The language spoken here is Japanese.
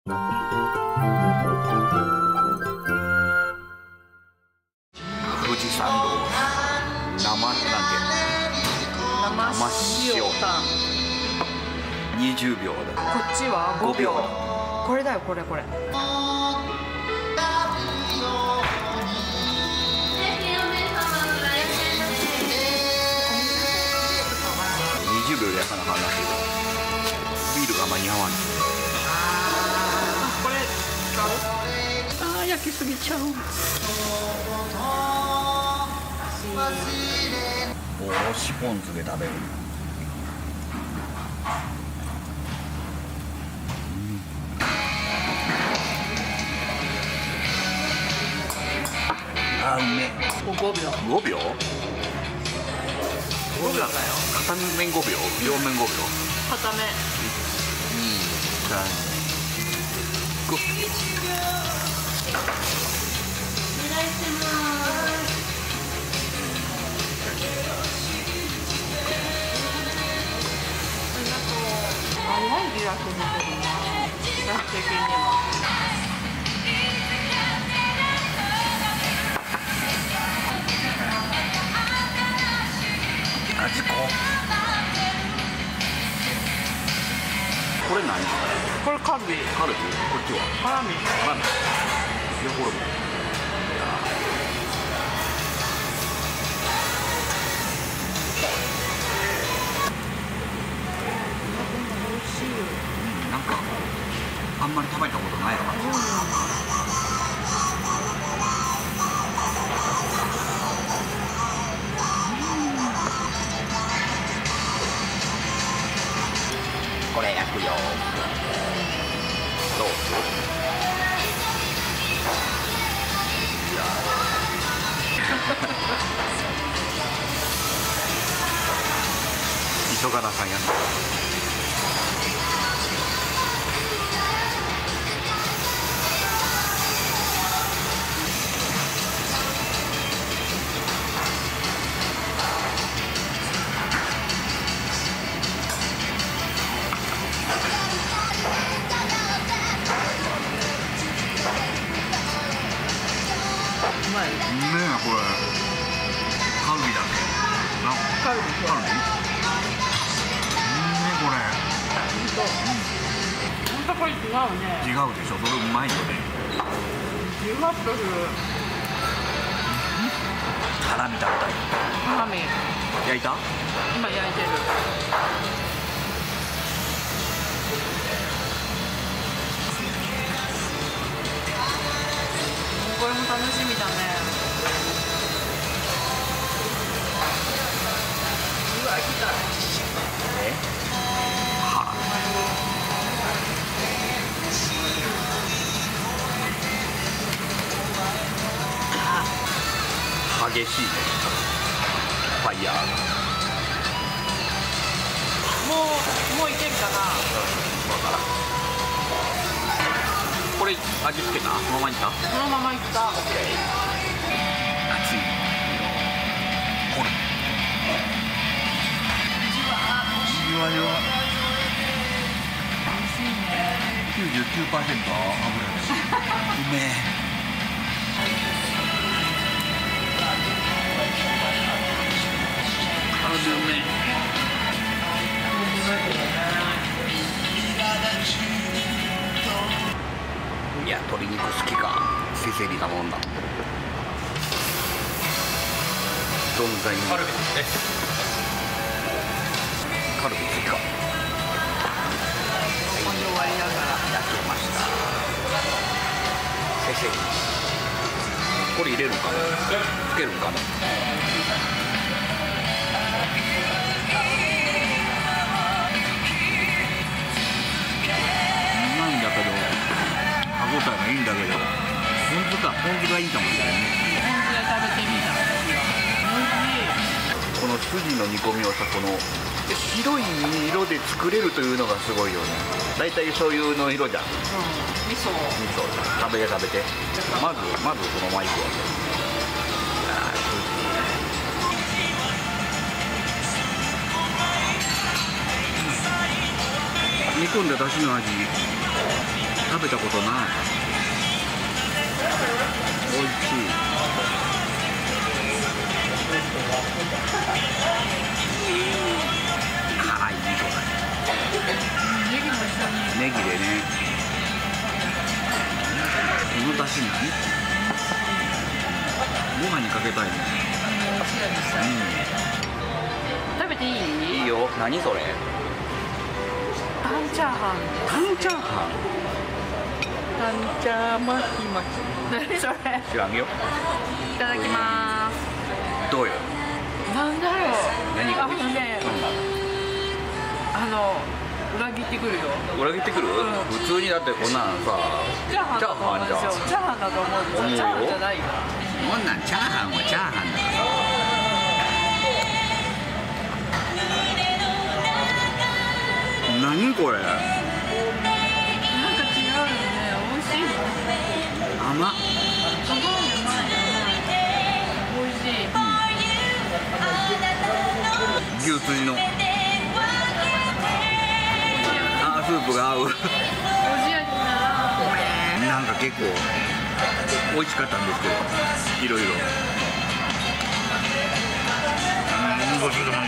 富士山道生なんて生塩タン20秒だ。こっちは5 5秒秒。これだよ、これこれ。20秒で焼かなあかんらしいけどビールが間に合わん。これ使う？焼きすぎちゃう。おしポン酢で食べる。あ、うめえ。5秒。 5秒？ 5秒だよ。片面5秒、両面5秒。片目。じゃあお願いします。早いリラックスしてるな。私的には。味ここれ何？これカルビ。カルビ？こっちはハラミ。ラーメン。いや、これもなんかあんまり食べたことないのかな。これ焼くよ。どう？急がなあかんやつ。うまい。ねえ、これカルビだっけ？カルビ。カルビ？これ本当これ違うね。違うでしょ。それうまいよね。ジュワッとする。ハラミ食べたい。ハラミ。焼いた？今焼いてる。これも楽しみだね。うわ、来た。ハラミ。激しいね。ファイヤーが。もういけるかな。これ味付けた？そのままいった？そのままいった。熱い。これ。じわじわ。99%油で。うめえ。うめえ。いや、鶏肉好きか。せせりなもんだ。存在にカルビですね。カルビ好きか。ここに終わりながら焼けました。せせり。これ入れるんかな。つけるんかな。うまいんだけど、歯応えがいいんだけど、ポン酢がいいかもしれないね。ポン酢で食べてみた。この筋の煮込みをさ、この白い色で作れるというのがすごいよね。だいたい醤油の色じゃん。味噌。食べて食べて。まずこのマイクを。煮込んだ出汁の味、食べたことない。美味しい。辛いねこネギも一緒にれ。ネギでね。この出汁何？ご飯にかけたいね。おしやにしたい、食べていい？いいよ。何それ？タンチャーハン。タンチャーハン。タンチャー巻き巻き。何それ？知らんよ。いただきます。どうよ。なんだろう。何があのね、裏切ってくるよ。裏切ってくる？普通にだってこんなんさ。チャーハンだと思うんですよ。チャーハンだと思うんですよ。チャーハンじゃないよ。こんなんチャーハンはチャーハンだから。何これ？なんか違うよね。美味しいの。甘っ。すごいうまいよね。美味しい。牛すじの。スープが合う。おじやにな。なんか結構美味しかったんですけど、いろいろ。ごちそうさま。